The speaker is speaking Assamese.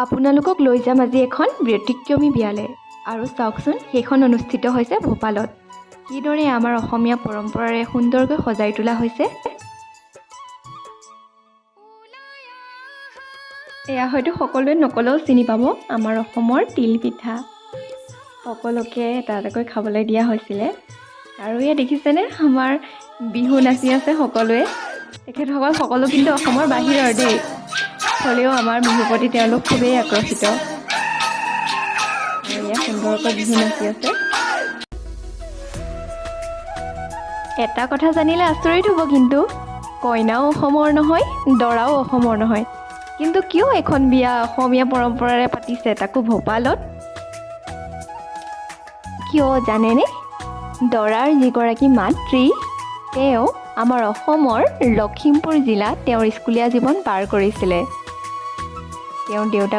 আপোনালোকক লৈ যাম আজি এখন ব্যতিক্ৰমী বিয়ালৈ আৰু চাওকচোন সেইখন অনুষ্ঠিত হৈছে ভোপালত। কিদৰে আমাৰ অসমীয়া পৰম্পৰাৰে সুন্দৰকৈ সজাই তোলা হৈছে। এয়া হয়তো সকলোৱে নকলেও চিনি পাব আমাৰ অসমৰ তিল পিঠা। সকলোকে এটা এটাকৈ খাবলৈ দিয়া হৈছিলে আৰু এয়া দেখিছেনে আমাৰ বিহু নাচি আছে সকলোৱে। তেখেতসকল সকলো কিন্তু অসমৰ বাহিৰৰ দেই, হ'লেও আমাৰ বিহুৰ প্ৰতি তেওঁলোক খুবেই আকৰ্ষিত আৰু এয়া সুন্দৰকৈ বিহু নাচি আছে। এটা কথা জানিলে আচৰিত হ'ব কিন্তু কইনাও অসমৰ নহয়, দৰাও অসমৰ নহয়, কিন্তু কিয় এখন বিয়া অসমীয়া পৰম্পৰাৰে পাতিছে, তাকো ভোপালত? কিয় জানেনে? দৰাৰ যিগৰাকী মাতৃ তেওঁ আমাৰ অসমৰ লখিমপুৰ জিলাত তেওঁৰ স্কুলীয়া জীৱন পাৰ কৰিছিলে। তেওঁৰ দেউতাক